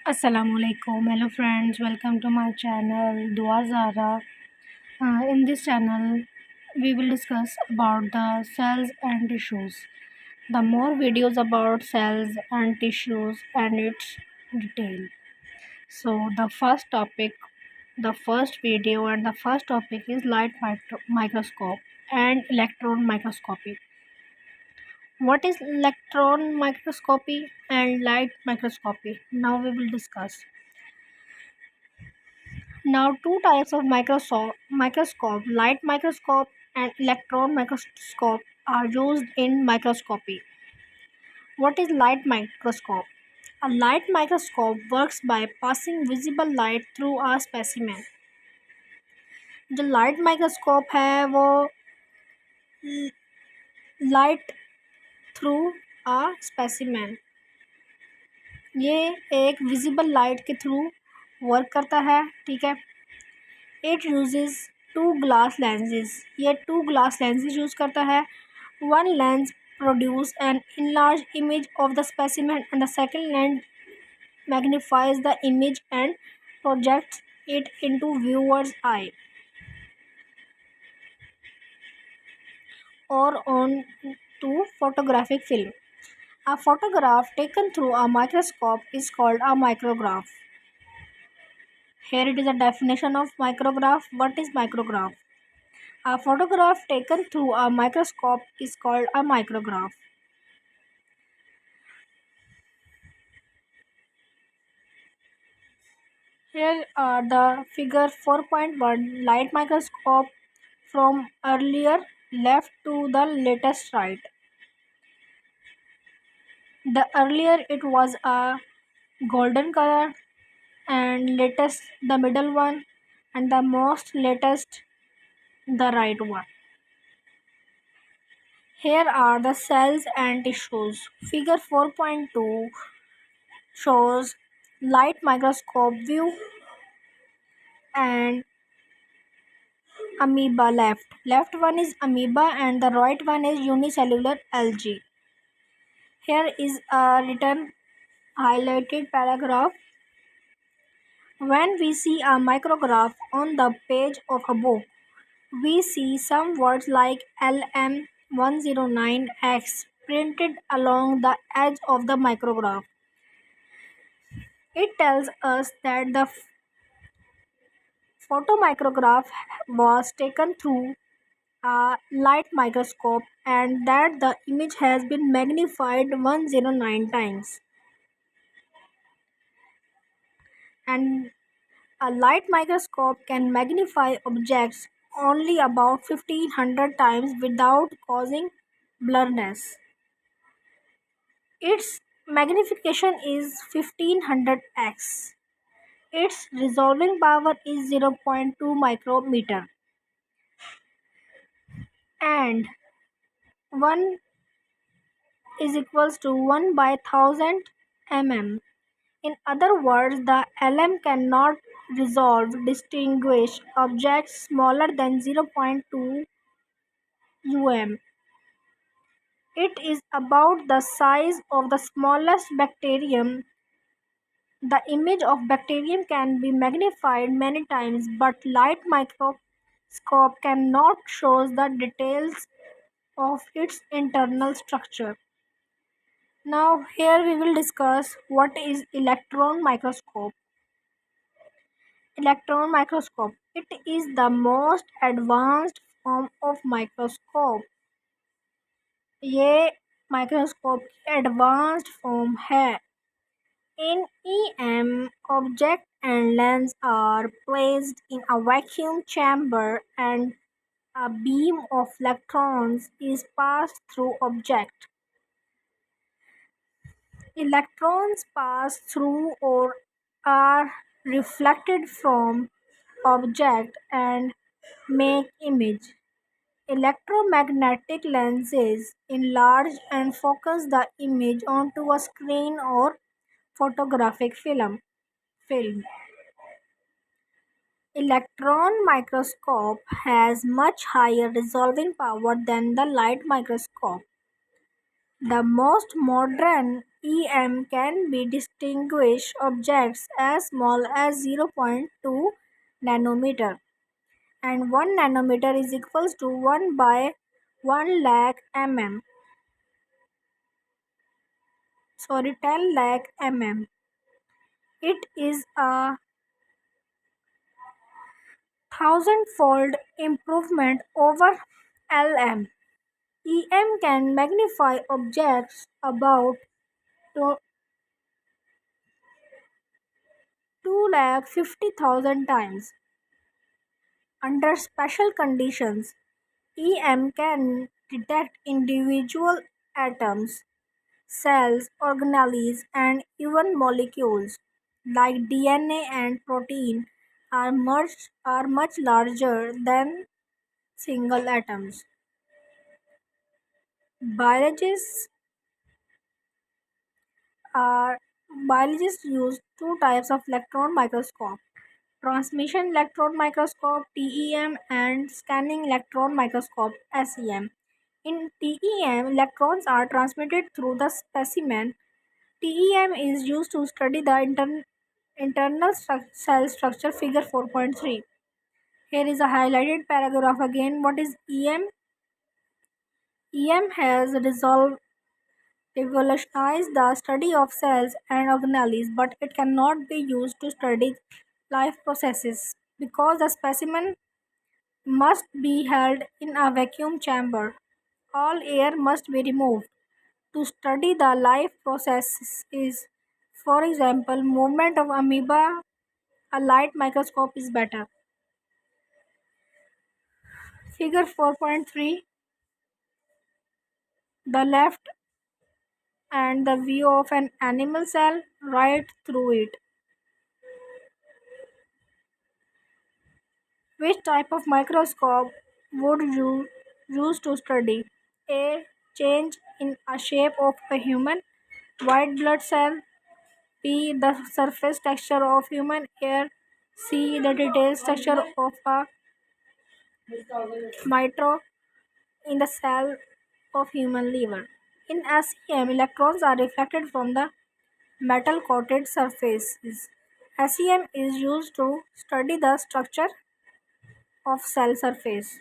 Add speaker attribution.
Speaker 1: Assalamualaikum, hello friends, welcome to my channel Dua Zara. In this channel, we will discuss about the cells and tissues. The more videos about cells and tissues and its detail. So the first video and the first topic is microscope and electron microscopy. What is electron microscopy and light microscopy? Now we will discuss. Now, two types of microscope, light microscope and electron microscope, are used in microscopy. What is light microscope? A light microscope works by passing visible light through a specimen. जो light microscope है वो light through a specimen, ये एक visible light के through work करता है. ठीक है. It uses two glass lenses. ये टू ग्लास lenses यूज़ करता है. One lens produces an enlarged image of the specimen and the second lens magnifies the image and projects it into viewer's eye or on to photographic film. A photograph taken through a microscope is called a micrograph. Here it is a definition of micrograph. What is micrograph? A photograph taken through a microscope is called a micrograph. Here are the figure 4.1 light microscope from earlier left to the latest right. The earlier it was a golden color and latest the middle one and the most latest the right one. Here are the cells and tissues. Figure 4.2 shows light microscope view and amoeba left. Left one is amoeba and the right one is unicellular algae. Here is a written highlighted paragraph. When we see a micrograph on the page of a book, we see some words like LM109X printed along the edge of the micrograph. It tells us that the photomicrograph was taken through a light microscope and that the image has been magnified 109 times. And a light microscope can magnify objects only about 1500 times without causing blurriness. Its magnification is 1500x. Its resolving power is 0.2 micrometer and 1 is equals to 1 by 1000 mm. In other words, the LM cannot distinguish objects smaller than 0.2 um. It is about the size of the smallest bacterium. The image of bacterium can be magnified many times, but light microscope cannot show the details of its internal structure. Now here we will discuss what is electron microscope. Electron microscope. It is the most advanced form of microscope. ये microscope की advanced form है. In EM, object and lens are placed in a vacuum chamber and a beam of electrons is passed through object. Electrons pass through or are reflected from object and make image. Electromagnetic lenses enlarge and focus the image onto a screen or photographic film. Electron microscope has much higher resolving power than the light microscope. The most modern
Speaker 2: EM can be distinguish objects as small as zero point 0.2 nanometer, and 1 nanometer is equals to 1 by 1 lakh mm. Sorry, 10 lakh mm. It is a thousand-fold improvement over LM. EM can magnify objects about to 250,000 times. Under special conditions, EM can detect individual atoms, cells, organelles, and even molecules like DNA and protein are much larger than single atoms. Biologists are biologists use two types of electron microscope: transmission electron microscope (TEM) and scanning electron microscope (SEM). In TEM, electrons are transmitted through the specimen. TEM is used to study the internal cell structure. Figure 4.3. Here is a highlighted paragraph again. What is EM? EM has revolutionized the study of cells and organelles, but it cannot be used to study life processes because the specimen must be held in a vacuum chamber. All air must be removed. To study the life processes, for example, movement of amoeba, a light microscope is better. Figure 4.3, the left and the view of an animal cell right through it. Which type of microscope would you use to study? A. Change in a shape of a human white blood cell. B. The surface texture of human hair. C. The detailed structure of a mitro in the cell of human liver. In SEM, electrons are reflected from the metal coated surfaces. SEM is used to study the structure of cell surface.